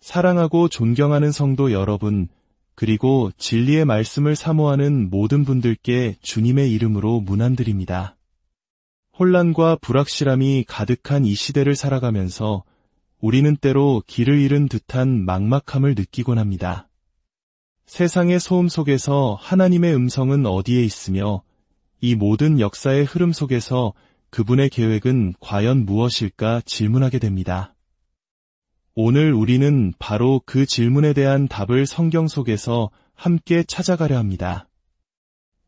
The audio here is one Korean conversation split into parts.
사랑하고 존경하는 성도 여러분, 그리고 진리의 말씀을 사모하는 모든 분들께 주님의 이름으로 문안드립니다. 혼란과 불확실함이 가득한 이 시대를 살아가면서 우리는 때로 길을 잃은 듯한 막막함을 느끼곤 합니다. 세상의 소음 속에서 하나님의 음성은 어디에 있으며 이 모든 역사의 흐름 속에서 그분의 계획은 과연 무엇일까 질문하게 됩니다. 오늘 우리는 바로 그 질문에 대한 답을 성경 속에서 함께 찾아가려 합니다.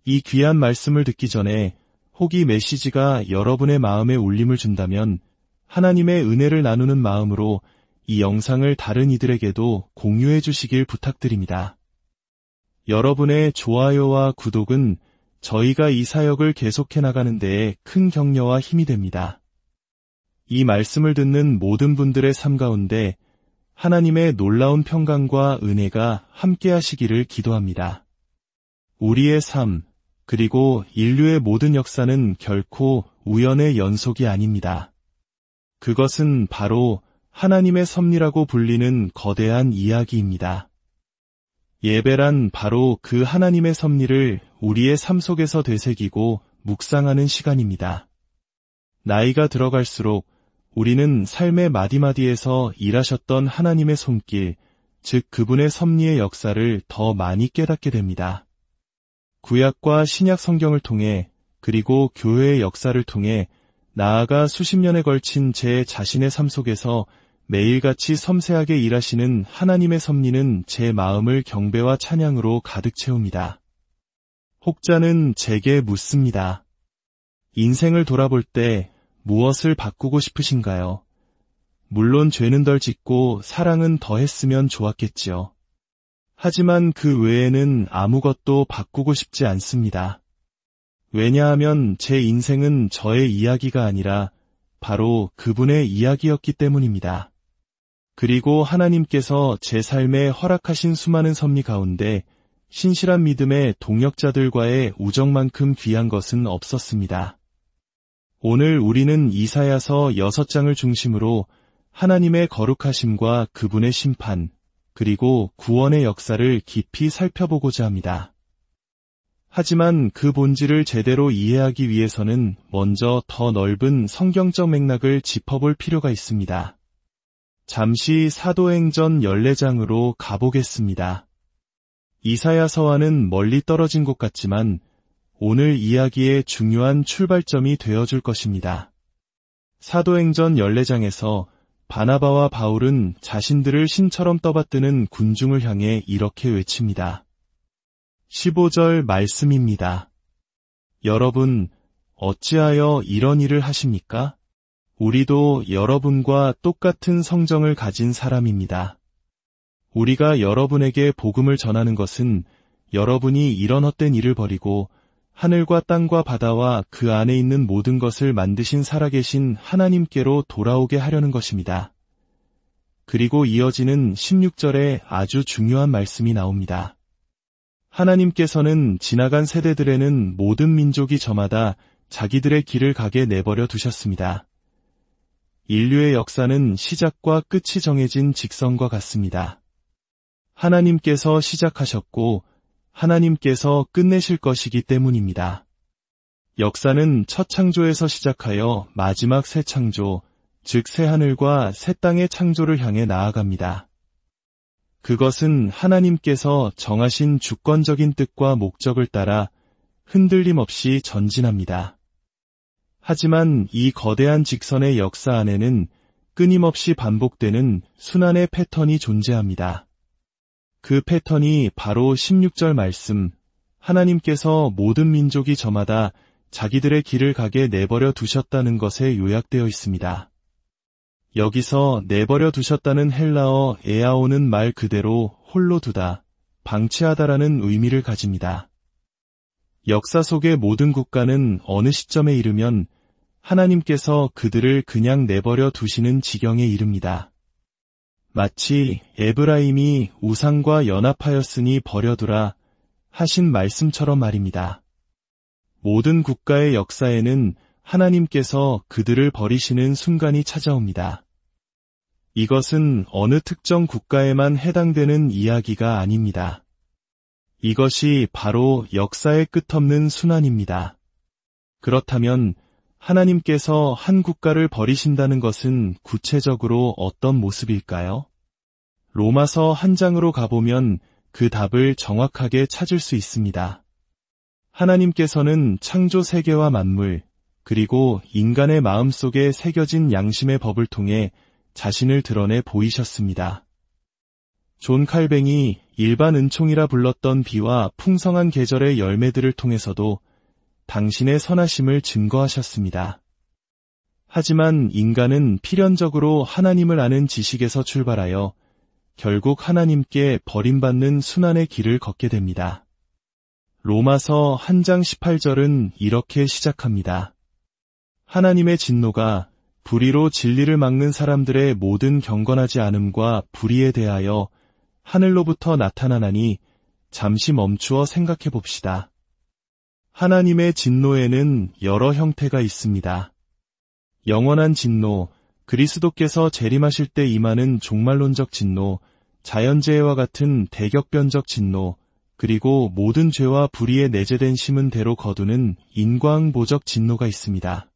이 귀한 말씀을 듣기 전에 혹 이 메시지가 여러분의 마음에 울림을 준다면 하나님의 은혜를 나누는 마음으로 이 영상을 다른 이들에게도 공유해 주시길 부탁드립니다. 여러분의 좋아요와 구독은 저희가 이 사역을 계속해 나가는 데에 큰 격려와 힘이 됩니다. 이 말씀을 듣는 모든 분들의 삶 가운데 하나님의 놀라운 평강과 은혜가 함께 하시기를 기도합니다. 우리의 삶, 그리고 인류의 모든 역사는 결코 우연의 연속이 아닙니다. 그것은 바로 하나님의 섭리라고 불리는 거대한 이야기입니다. 예배란 바로 그 하나님의 섭리를 우리의 삶 속에서 되새기고 묵상하는 시간입니다. 나이가 들어갈수록 우리는 삶의 마디마디에서 일하셨던 하나님의 손길, 즉 그분의 섭리의 역사를 더 많이 깨닫게 됩니다. 구약과 신약 성경을 통해 그리고 교회의 역사를 통해 나아가 수십 년에 걸친 제 자신의 삶 속에서 매일같이 섬세하게 일하시는 하나님의 섭리는 제 마음을 경배와 찬양으로 가득 채웁니다. 혹자는 제게 묻습니다. 인생을 돌아볼 때 무엇을 바꾸고 싶으신가요? 물론 죄는 덜 짓고 사랑은 더 했으면 좋았겠지요. 하지만 그 외에는 아무것도 바꾸고 싶지 않습니다. 왜냐하면 제 인생은 저의 이야기가 아니라 바로 그분의 이야기였기 때문입니다. 그리고 하나님께서 제 삶에 허락하신 수많은 섭리 가운데 신실한 믿음의 동역자들과의 우정만큼 귀한 것은 없었습니다. 오늘 우리는 이사야서 6장을 중심으로 하나님의 거룩하심과 그분의 심판, 그리고 구원의 역사를 깊이 살펴보고자 합니다. 하지만 그 본질을 제대로 이해하기 위해서는 먼저 더 넓은 성경적 맥락을 짚어볼 필요가 있습니다. 잠시 사도행전 14장으로 가보겠습니다. 이사야서와는 멀리 떨어진 곳 같지만 오늘 이야기의 중요한 출발점이 되어줄 것입니다. 사도행전 14장에서 바나바와 바울은 자신들을 신처럼 떠받드는 군중을 향해 이렇게 외칩니다. 15절 말씀입니다. 여러분, 어찌하여 이런 일을 하십니까? 우리도 여러분과 똑같은 성정을 가진 사람입니다. 우리가 여러분에게 복음을 전하는 것은 여러분이 이런 헛된 일을 버리고 하늘과 땅과 바다와 그 안에 있는 모든 것을 만드신 살아계신 하나님께로 돌아오게 하려는 것입니다. 그리고 이어지는 16절에 아주 중요한 말씀이 나옵니다. 하나님께서는 지나간 세대들에는 모든 민족이 저마다 자기들의 길을 가게 내버려 두셨습니다. 인류의 역사는 시작과 끝이 정해진 직선과 같습니다. 하나님께서 시작하셨고 하나님께서 끝내실 것이기 때문입니다. 역사는 첫 창조에서 시작하여 마지막 새 창조, 즉 새 하늘과 새 땅의 창조를 향해 나아갑니다. 그것은 하나님께서 정하신 주권적인 뜻과 목적을 따라 흔들림 없이 전진합니다. 하지만 이 거대한 직선의 역사 안에는 끊임없이 반복되는 순환의 패턴이 존재합니다. 그 패턴이 바로 16절 말씀, 하나님께서 모든 민족이 저마다 자기들의 길을 가게 내버려 두셨다는 것에 요약되어 있습니다. 여기서 내버려 두셨다는 헬라어 에아오는 말 그대로 홀로 두다, 방치하다라는 의미를 가집니다. 역사 속의 모든 국가는 어느 시점에 이르면 하나님께서 그들을 그냥 내버려 두시는 지경에 이릅니다. 마치 에브라임이 우상과 연합하였으니 버려두라 하신 말씀처럼 말입니다. 모든 국가의 역사에는 하나님께서 그들을 버리시는 순간이 찾아옵니다. 이것은 어느 특정 국가에만 해당되는 이야기가 아닙니다. 이것이 바로 역사의 끝없는 순환입니다. 그렇다면 하나님께서 한 국가를 버리신다는 것은 구체적으로 어떤 모습일까요? 로마서 한 장으로 가보면 그 답을 정확하게 찾을 수 있습니다. 하나님께서는 창조 세계와 만물, 그리고 인간의 마음속에 새겨진 양심의 법을 통해 자신을 드러내 보이셨습니다. 존 칼뱅이 일반 은총이라 불렀던 비와 풍성한 계절의 열매들을 통해서도 당신의 선하심을 증거하셨습니다. 하지만 인간은 필연적으로 하나님을 아는 지식에서 출발하여 결국 하나님께 버림받는 순환의 길을 걷게 됩니다. 로마서 한 장 18절은 이렇게 시작합니다. 하나님의 진노가 불의로 진리를 막는 사람들의 모든 경건하지 않음과 불의에 대하여 하늘로부터 나타나나니 잠시 멈추어 생각해 봅시다. 하나님의 진노에는 여러 형태가 있습니다. 영원한 진노, 그리스도께서 재림하실 때 임하는 종말론적 진노, 자연재해와 같은 대격변적 진노, 그리고 모든 죄와 불의에 내재된 심은 대로 거두는 인과응보적 진노가 있습니다.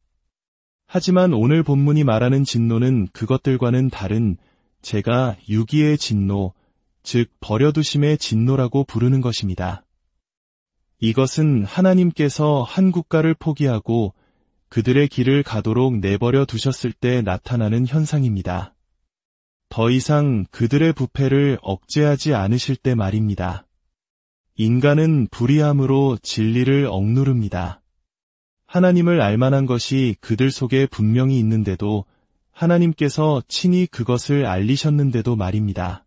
하지만 오늘 본문이 말하는 진노는 그것들과는 다른 제가 유기의 진노, 즉 버려두심의 진노라고 부르는 것입니다. 이것은 하나님께서 한 국가를 포기하고 그들의 길을 가도록 내버려 두셨을 때 나타나는 현상입니다. 더 이상 그들의 부패를 억제하지 않으실 때 말입니다. 인간은 불의함으로 진리를 억누릅니다. 하나님을 알만한 것이 그들 속에 분명히 있는데도 하나님께서 친히 그것을 알리셨는데도 말입니다.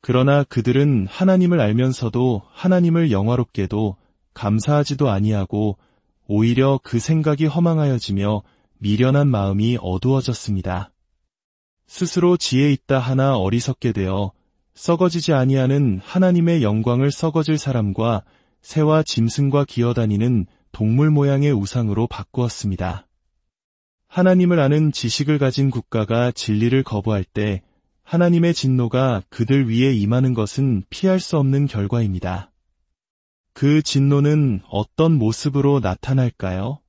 그러나 그들은 하나님을 알면서도 하나님을 영화롭게도 감사하지도 아니하고 오히려 그 생각이 허망하여지며 미련한 마음이 어두워졌습니다. 스스로 지혜 있다 하나 어리석게 되어 썩어지지 아니하는 하나님의 영광을 썩어질 사람과 새와 짐승과 기어다니는 동물 모양의 우상으로 바꾸었습니다. 하나님을 아는 지식을 가진 국가가 진리를 거부할 때 하나님의 진노가 그들 위에 임하는 것은 피할 수 없는 결과입니다. 그 진노는 어떤 모습으로 나타날까요?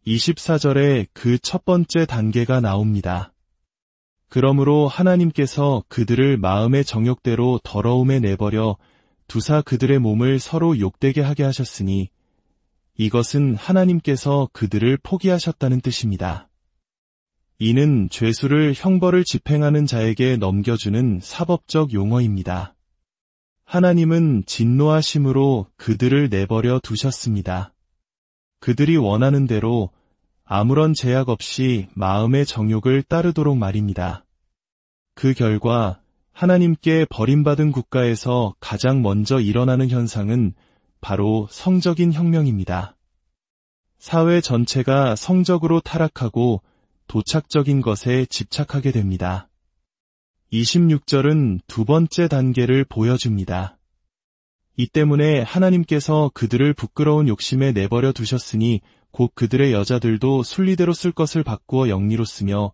24절에 그 첫 번째 단계가 나옵니다. 그러므로 하나님께서 그들을 마음의 정욕대로 더러움에 내버려 두사 그들의 몸을 서로 욕되게 하게 하셨으니 이것은 하나님께서 그들을 포기하셨다는 뜻입니다. 이는 죄수를 형벌을 집행하는 자에게 넘겨주는 사법적 용어입니다. 하나님은 진노하심으로 그들을 내버려 두셨습니다. 그들이 원하는 대로 아무런 제약 없이 마음의 정욕을 따르도록 말입니다. 그 결과 하나님께 버림받은 국가에서 가장 먼저 일어나는 현상은 바로 성적인 혁명입니다. 사회 전체가 성적으로 타락하고 도착적인 것에 집착하게 됩니다. 26절은 두 번째 단계를 보여줍니다. 이 때문에 하나님께서 그들을 부끄러운 욕심에 내버려 두셨으니 곧 그들의 여자들도 순리대로 쓸 것을 바꾸어 영리로 쓰며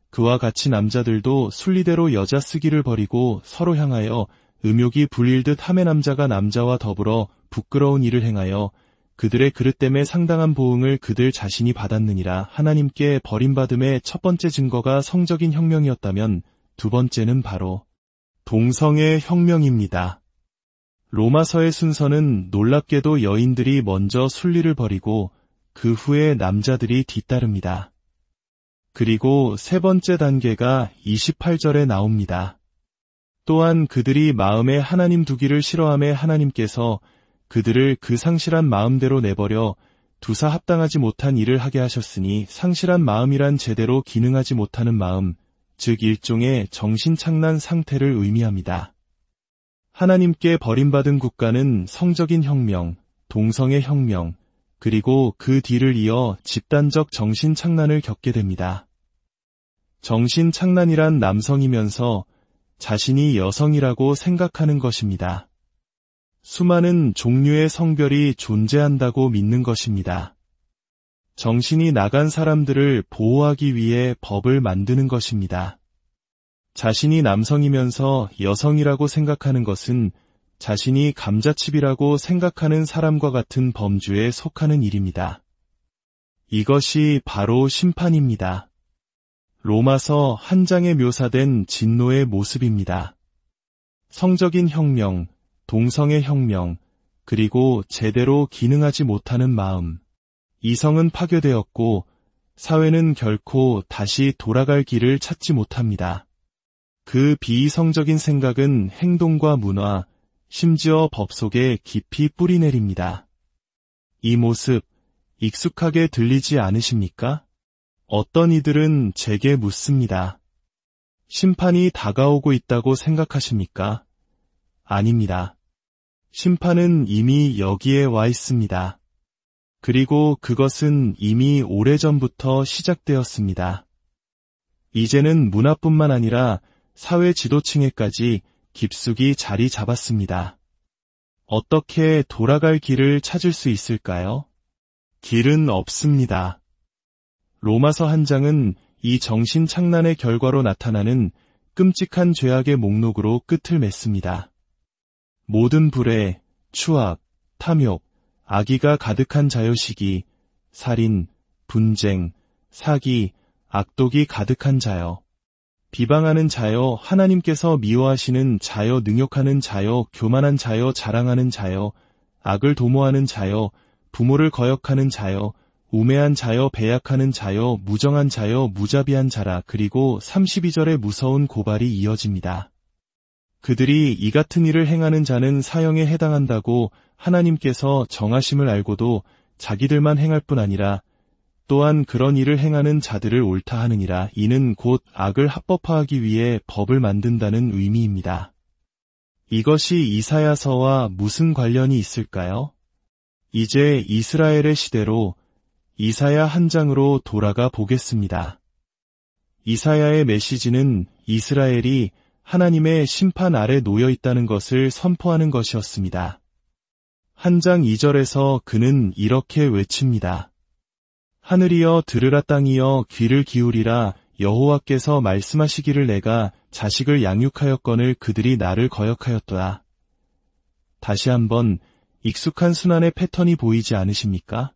그와 같이 남자들도 순리대로 여자 쓰기를 버리고 서로 향하여 음욕이 불릴듯 하매 남자가 남자와 더불어 부끄러운 일을 행하여 그들의 그릇됨에 상당한 보응을 그들 자신이 받았느니라. 하나님께 버림받음의 첫 번째 증거가 성적인 혁명이었다면 두 번째는 바로 동성애 혁명입니다. 로마서의 순서는 놀랍게도 여인들이 먼저 순리를 버리고 그 후에 남자들이 뒤따릅니다. 그리고 세 번째 단계가 28절에 나옵니다. 또한 그들이 마음에 하나님 두기를 싫어하며 하나님께서 그들을 그 상실한 마음대로 내버려 두사 합당하지 못한 일을 하게 하셨으니 상실한 마음이란 제대로 기능하지 못하는 마음, 즉 일종의 정신착란 상태를 의미합니다. 하나님께 버림받은 국가는 성적인 혁명, 동성애 혁명, 그리고 그 뒤를 이어 집단적 정신착란을 겪게 됩니다. 정신착란이란 남성이면서 자신이 여성이라고 생각하는 것입니다. 수많은 종류의 성별이 존재한다고 믿는 것입니다. 정신이 나간 사람들을 보호하기 위해 법을 만드는 것입니다. 자신이 남성이면서 여성이라고 생각하는 것은 자신이 감자칩이라고 생각하는 사람과 같은 범주에 속하는 일입니다. 이것이 바로 심판입니다. 로마서 한 장에 묘사된 진노의 모습입니다. 성적인 혁명, 동성애 혁명, 그리고 제대로 기능하지 못하는 마음. 이성은 파괴되었고 사회는 결코 다시 돌아갈 길을 찾지 못합니다. 그 비이성적인 생각은 행동과 문화, 심지어 법 속에 깊이 뿌리내립니다. 이 모습, 익숙하게 들리지 않으십니까? 어떤 이들은 제게 묻습니다. 심판이 다가오고 있다고 생각하십니까? 아닙니다. 심판은 이미 여기에 와 있습니다. 그리고 그것은 이미 오래전부터 시작되었습니다. 이제는 문화뿐만 아니라 사회 지도층에까지 깊숙이 자리 잡았습니다. 어떻게 돌아갈 길을 찾을 수 있을까요? 길은 없습니다. 로마서 한 장은 이 정신착란의 결과로 나타나는 끔찍한 죄악의 목록으로 끝을 맺습니다. 모든 불의, 추악, 탐욕, 악의가 가득한 자여 살인, 분쟁, 사기, 악독이 가득한 자여, 비방하는 자여, 하나님께서 미워하시는 자여, 능욕하는 자여, 교만한 자여, 자랑하는 자여, 악을 도모하는 자여, 부모를 거역하는 자여, 우매한 자여, 배약하는 자여, 무정한 자여, 무자비한 자라. 그리고 32절의 무서운 고발이 이어집니다. 그들이 이 같은 일을 행하는 자는 사형에 해당한다고 하나님께서 정하심을 알고도 자기들만 행할 뿐 아니라 또한 그런 일을 행하는 자들을 옳다 하느니라. 이는 곧 악을 합법화하기 위해 법을 만든다는 의미입니다. 이것이 이사야서와 무슨 관련이 있을까요? 이제 이스라엘의 시대로 이사야 한 장으로 돌아가 보겠습니다. 이사야의 메시지는 이스라엘이 하나님의 심판 아래 놓여 있다는 것을 선포하는 것이었습니다. 한 장 2절에서 그는 이렇게 외칩니다. 하늘이여 들으라, 땅이여 귀를 기울이라. 여호와께서 말씀하시기를 내가 자식을 양육하였거늘 그들이 나를 거역하였도다. 다시 한번 익숙한 순환의 패턴이 보이지 않으십니까?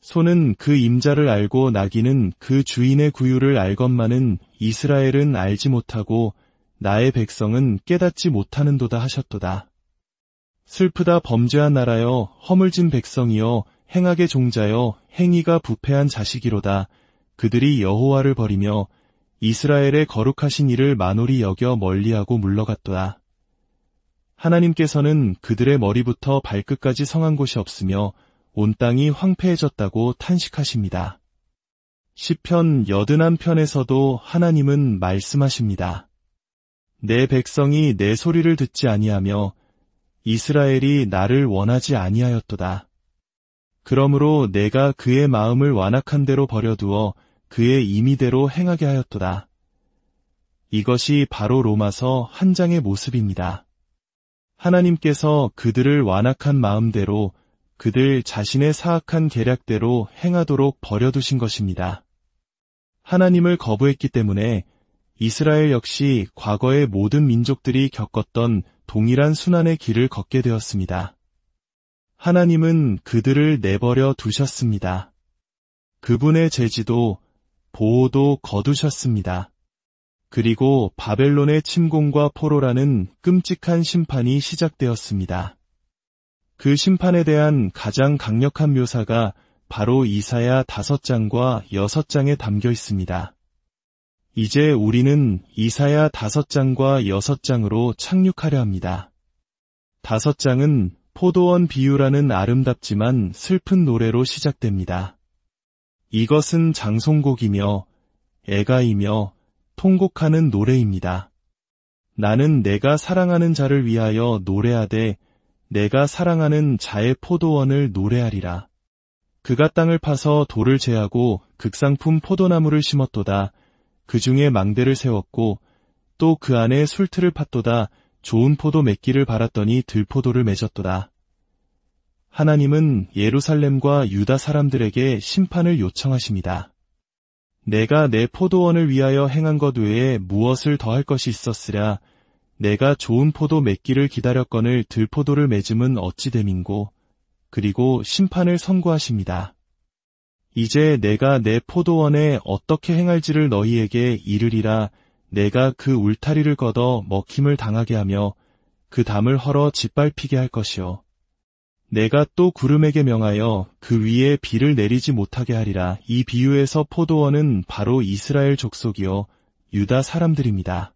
소는 그 임자를 알고 나귀는 그 주인의 구유를 알건만은 이스라엘은 알지 못하고 나의 백성은 깨닫지 못하는도다 하셨도다. 슬프다 범죄한 나라여, 허물진 백성이여, 행악의 종자여, 행위가 부패한 자식이로다. 그들이 여호와를 버리며 이스라엘의 거룩하신 이를 만홀히 여겨 멀리하고 물러갔도다. 하나님께서는 그들의 머리부터 발끝까지 성한 곳이 없으며 온 땅이 황폐해졌다고 탄식하십니다. 시편 81편에서도 하나님은 말씀하십니다. 내 백성이 내 소리를 듣지 아니하며 이스라엘이 나를 원하지 아니하였도다. 그러므로 내가 그의 마음을 완악한 대로 버려두어 그의 임의대로 행하게 하였도다. 이것이 바로 로마서 한 장의 모습입니다. 하나님께서 그들을 완악한 마음대로 그들 자신의 사악한 계략대로 행하도록 버려두신 것입니다. 하나님을 거부했기 때문에 이스라엘 역시 과거의 모든 민족들이 겪었던 동일한 순환의 길을 걷게 되었습니다. 하나님은 그들을 내버려 두셨습니다. 그분의 제지도 보호도 거두셨습니다. 그리고 바벨론의 침공과 포로라는 끔찍한 심판이 시작되었습니다. 그 심판에 대한 가장 강력한 묘사가 바로 이사야 5장과 6장에 담겨 있습니다. 이제 우리는 이사야 5장과 6장으로 착륙하려 합니다. 5장은 포도원 비유라는 아름답지만 슬픈 노래로 시작됩니다. 이것은 장송곡이며 애가이며 통곡하는 노래입니다. 나는 내가 사랑하는 자를 위하여 노래하되 내가 사랑하는 자의 포도원을 노래하리라. 그가 땅을 파서 돌을 제하고 극상품 포도나무를 심었도다. 그 중에 망대를 세웠고 또 그 안에 술틀을 팠도다. 좋은 포도 맺기를 바랐더니 들포도를 맺었도다. 하나님은 예루살렘과 유다 사람들에게 심판을 요청하십니다. 내가 내 포도원을 위하여 행한 것 외에 무엇을 더할 것이 있었으랴. 내가 좋은 포도 맺기를 기다렸거늘 들포도를 맺음은 어찌 됨인고. 그리고 심판을 선고하십니다. 이제 내가 내 포도원에 어떻게 행할지를 너희에게 이르리라. 내가 그 울타리를 걷어 먹힘을 당하게 하며 그 담을 헐어 짓밟히게 할 것이요. 내가 또 구름에게 명하여 그 위에 비를 내리지 못하게 하리라. 이 비유에서 포도원은 바로 이스라엘 족속이요 유다 사람들입니다.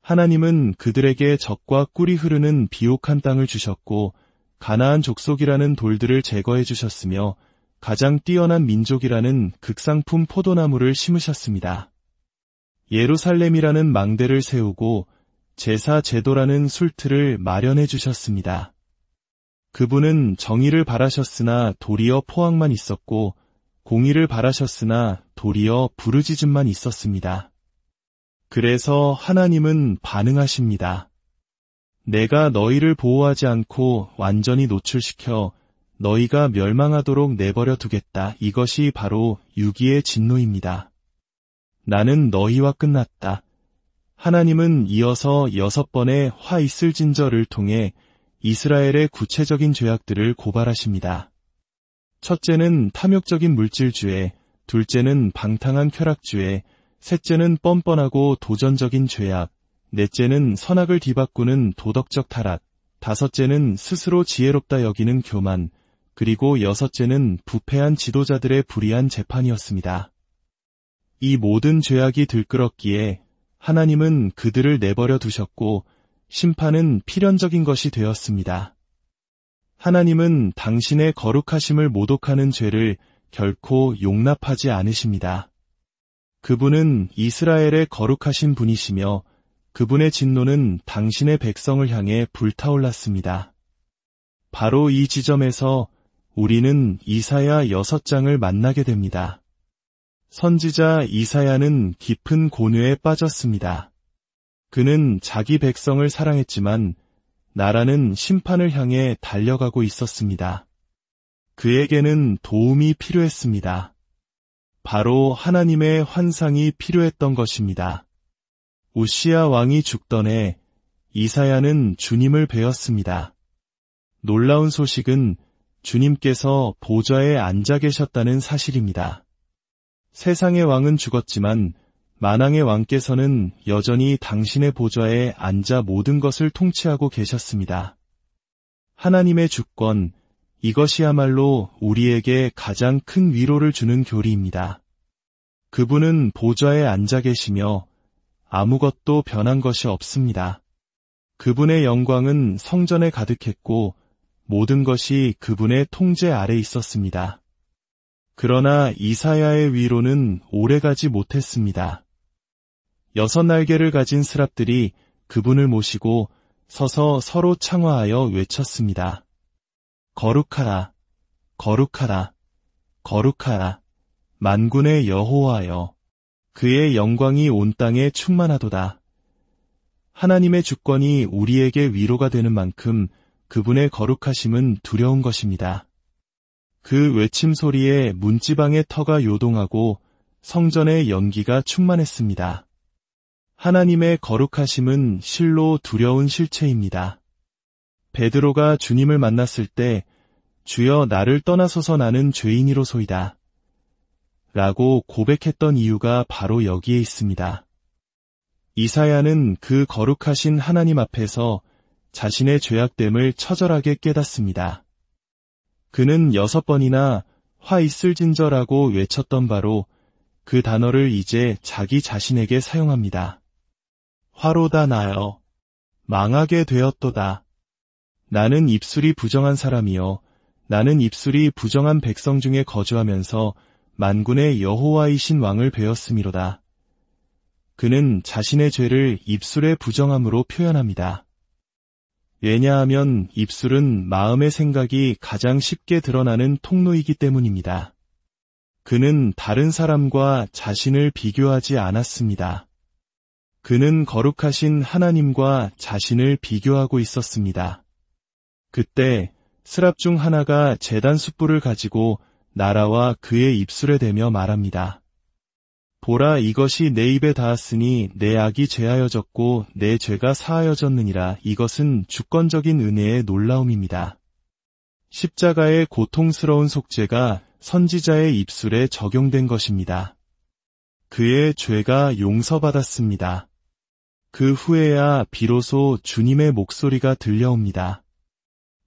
하나님은 그들에게 젖과 꿀이 흐르는 비옥한 땅을 주셨고 가나안 족속이라는 돌들을 제거해 주셨으며 가장 뛰어난 민족이라는 극상품 포도나무를 심으셨습니다. 예루살렘이라는 망대를 세우고 제사 제도라는 술틀을 마련해 주셨습니다. 그분은 정의를 바라셨으나 도리어 포악만 있었고 공의를 바라셨으나 도리어 부르짖음만 있었습니다. 그래서 하나님은 반응하십니다. 내가 너희를 보호하지 않고 완전히 노출시켜 너희가 멸망하도록 내버려 두겠다. 이것이 바로 유기의 진노입니다. 나는 너희와 끝났다. 하나님은 이어서 6번의 화 있을 진저를 통해 이스라엘의 구체적인 죄악들을 고발하십니다. 첫째는 탐욕적인 물질주의, 둘째는 방탕한 쾌락주의, 셋째는 뻔뻔하고 도전적인 죄악, 넷째는 선악을 뒤바꾸는 도덕적 타락, 다섯째는 스스로 지혜롭다 여기는 교만, 그리고 여섯째는 부패한 지도자들의 불의한 재판이었습니다. 이 모든 죄악이 들끓었기에 하나님은 그들을 내버려 두셨고 심판은 필연적인 것이 되었습니다. 하나님은 당신의 거룩하심을 모독하는 죄를 결코 용납하지 않으십니다. 그분은 이스라엘의 거룩하신 분이시며 그분의 진노는 당신의 백성을 향해 불타올랐습니다. 바로 이 지점에서 우리는 이사야 6장을 만나게 됩니다. 선지자 이사야는 깊은 곤회에 빠졌습니다. 그는 자기 백성을 사랑했지만 나라는 심판을 향해 달려가고 있었습니다. 그에게는 도움이 필요했습니다. 바로 하나님의 환상이 필요했던 것입니다. 우시야 왕이 죽던 해 이사야는 주님을 뵈었습니다. 놀라운 소식은 주님께서 보좌에 앉아 계셨다는 사실입니다. 세상의 왕은 죽었지만 만왕의 왕께서는 여전히 당신의 보좌에 앉아 모든 것을 통치하고 계셨습니다. 하나님의 주권, 이것이야말로 우리에게 가장 큰 위로를 주는 교리입니다. 그분은 보좌에 앉아 계시며 아무것도 변한 것이 없습니다. 그분의 영광은 성전에 가득했고 모든 것이 그분의 통제 아래 있었습니다. 그러나 이사야의 위로는 오래가지 못했습니다. 6날개를 가진 스랍들이 그분을 모시고 서서 서로 창화하여 외쳤습니다. 거룩하라, 거룩하라, 거룩하라, 만군의 여호와여. 그의 영광이 온 땅에 충만하도다. 하나님의 주권이 우리에게 위로가 되는 만큼 그분의 거룩하심은 두려운 것입니다. 그 외침 소리에 문지방의 터가 요동하고 성전의 연기가 충만했습니다. 하나님의 거룩하심은 실로 두려운 실체입니다. 베드로가 주님을 만났을 때 주여 나를 떠나소서 나는 죄인이로소이다 라고 고백했던 이유가 바로 여기에 있습니다. 이사야는 그 거룩하신 하나님 앞에서 자신의 죄악됨을 처절하게 깨닫습니다. 그는 6번이나 화 있을 진저라고 외쳤던 바로 그 단어를 이제 자기 자신에게 사용합니다. 화로다 나여, 망하게 되었도다. 나는 입술이 부정한 사람이요, 나는 입술이 부정한 백성 중에 거주하면서 만군의 여호와이신 왕을 배웠음이로다. 그는 자신의 죄를 입술의 부정함으로 표현합니다. 왜냐하면 입술은 마음의 생각이 가장 쉽게 드러나는 통로이기 때문입니다. 그는 다른 사람과 자신을 비교하지 않았습니다. 그는 거룩하신 하나님과 자신을 비교하고 있었습니다. 그때 스랍 중 하나가 제단 숯불을 가지고 나라와 그의 입술에 대며 말합니다. 보라, 이것이 내 입에 닿았으니 내 악이 죄하여졌고 내 죄가 사하여졌느니라. 이것은 주권적인 은혜의 놀라움입니다. 십자가의 고통스러운 속죄가 선지자의 입술에 적용된 것입니다. 그의 죄가 용서받았습니다. 그 후에야 비로소 주님의 목소리가 들려옵니다.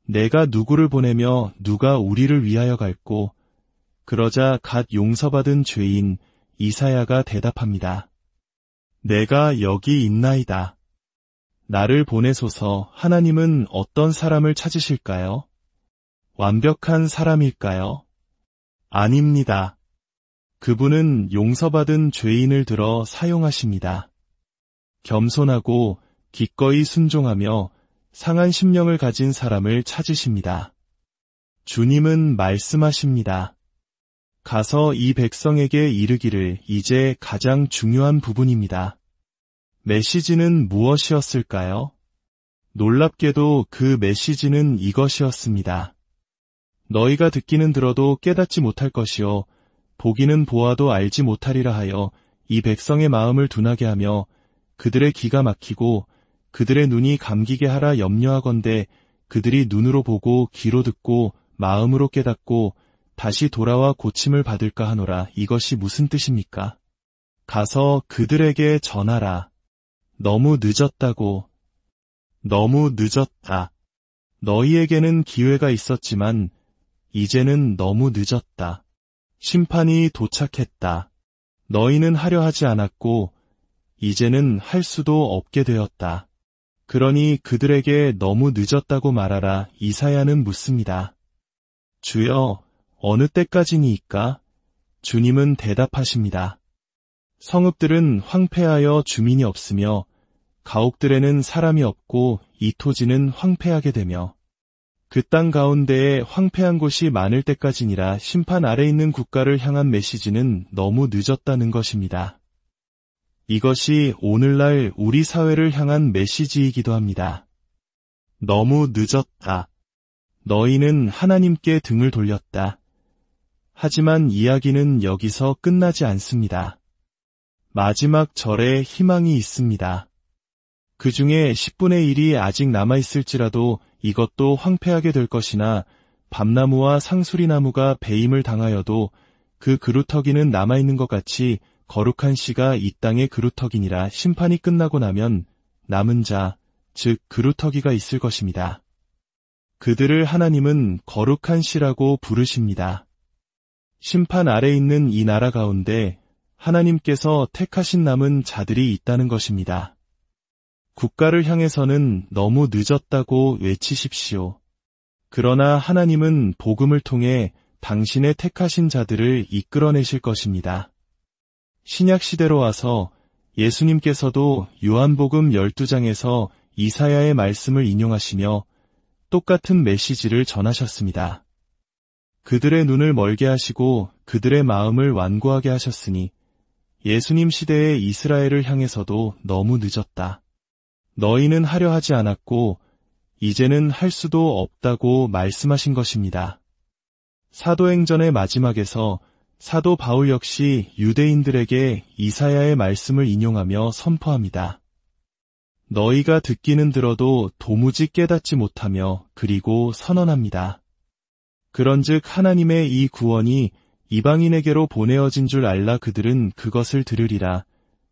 내가 누구를 보내며 누가 우리를 위하여 갈꼬? 그러자 갓 용서받은 죄인 이사야가 대답합니다. 내가 여기 있나이다. 나를 보내소서. 하나님은 어떤 사람을 찾으실까요? 완벽한 사람일까요? 아닙니다. 그분은 용서받은 죄인을 들어 사용하십니다. 겸손하고 기꺼이 순종하며 상한 심령을 가진 사람을 찾으십니다. 주님은 말씀하십니다. 가서 이 백성에게 이르기를. 이제 가장 중요한 부분입니다. 메시지는 무엇이었을까요? 놀랍게도 그 메시지는 이것이었습니다. 너희가 듣기는 들어도 깨닫지 못할 것이요 보기는 보아도 알지 못하리라 하여 이 백성의 마음을 둔하게 하며 그들의 귀가 막히고 그들의 눈이 감기게 하라. 염려하건대 그들이 눈으로 보고 귀로 듣고 마음으로 깨닫고 다시 돌아와 고침을 받을까 하노라. 이것이 무슨 뜻입니까? 가서 그들에게 전하라. 너무 늦었다고. 너무 늦었다. 너희에게는 기회가 있었지만 이제는 너무 늦었다. 심판이 도착했다. 너희는 하려 하지 않았고 이제는 할 수도 없게 되었다. 그러니 그들에게 너무 늦었다고 말하라. 이사야는 묻습니다. 주여, 어느 때까지니이까? 주님은 대답하십니다. 성읍들은 황폐하여 주민이 없으며 가옥들에는 사람이 없고 이 토지는 황폐하게 되며 그 땅 가운데에 황폐한 곳이 많을 때까지니라. 심판 아래 있는 국가를 향한 메시지는 너무 늦었다는 것입니다. 이것이 오늘날 우리 사회를 향한 메시지이기도 합니다. 너무 늦었다. 너희는 하나님께 등을 돌렸다. 하지만 이야기는 여기서 끝나지 않습니다. 마지막 절에 희망이 있습니다. 그 중에 10분의 1이 아직 남아있을지라도 이것도 황폐하게 될 것이나 밤나무와 상수리나무가 배임을 당하여도 그 그루터기는 남아있는 것 같이 거룩한 씨가 이 땅의 그루터기니라. 심판이 끝나고 나면 남은 자, 즉 그루터기가 있을 것입니다. 그들을 하나님은 거룩한 씨라고 부르십니다. 심판 아래 있는 이 나라 가운데 하나님께서 택하신 남은 자들이 있다는 것입니다. 국가를 향해서는 너무 늦었다고 외치십시오. 그러나 하나님은 복음을 통해 당신의 택하신 자들을 이끌어내실 것입니다. 신약시대로 와서 예수님께서도 요한복음 12장에서 이사야의 말씀을 인용하시며 똑같은 메시지를 전하셨습니다. 그들의 눈을 멀게 하시고 그들의 마음을 완고하게 하셨으니 예수님 시대의 이스라엘을 향해서도 너무 늦었다. 너희는 하려 하지 않았고 이제는 할 수도 없다고 말씀하신 것입니다. 사도행전의 마지막에서 사도 바울 역시 유대인들에게 이사야의 말씀을 인용하며 선포합니다. 너희가 듣기는 들어도 도무지 깨닫지 못하며 그리고 선언합니다. 그런즉 하나님의 이 구원이 이방인에게로 보내어진 줄 알라. 그들은 그것을 들으리라.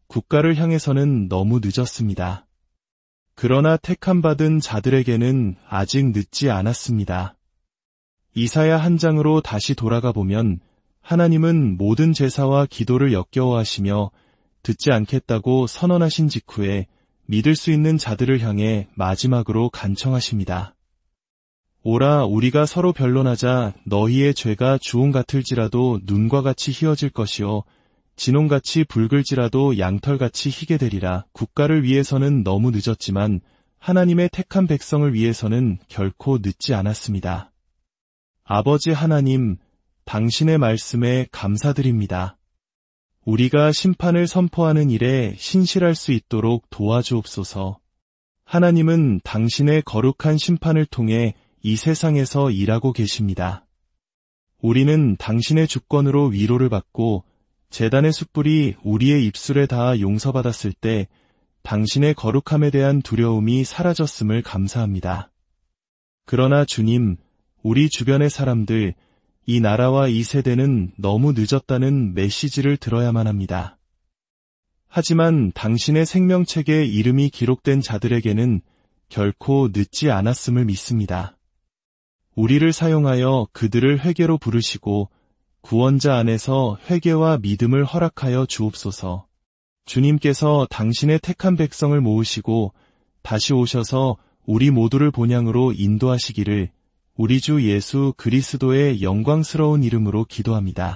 국가를 향해서는 너무 늦었습니다. 그러나 택함받은 자들에게는 아직 늦지 않았습니다. 이사야 한 장으로 다시 돌아가 보면 하나님은 모든 제사와 기도를 역겨워하시며 듣지 않겠다고 선언하신 직후에 믿을 수 있는 자들을 향해 마지막으로 간청하십니다. 오라, 우리가 서로 변론하자. 너희의 죄가 주홍 같을지라도 눈과 같이 희어질 것이요 진홍같이 붉을지라도 양털같이 희게 되리라. 국가를 위해서는 너무 늦었지만 하나님의 택한 백성을 위해서는 결코 늦지 않았습니다. 아버지 하나님, 당신의 말씀에 감사드립니다. 우리가 심판을 선포하는 일에 신실할 수 있도록 도와주옵소서. 하나님은 당신의 거룩한 심판을 통해 이 세상에서 일하고 계십니다. 우리는 당신의 주권으로 위로를 받고 제단의 숯불이 우리의 입술에 닿아 용서받았을 때 당신의 거룩함에 대한 두려움이 사라졌음을 감사합니다. 그러나 주님, 우리 주변의 사람들, 이 나라와 이 세대는 너무 늦었다는 메시지를 들어야만 합니다. 하지만 당신의 생명책에 이름이 기록된 자들에게는 결코 늦지 않았음을 믿습니다. 우리를 사용하여 그들을 회개로 부르시고 구원자 안에서 회개와 믿음을 허락하여 주옵소서. 주님께서 당신의 택한 백성을 모으시고 다시 오셔서 우리 모두를 본향으로 인도하시기를 우리 주 예수 그리스도의 영광스러운 이름으로 기도합니다.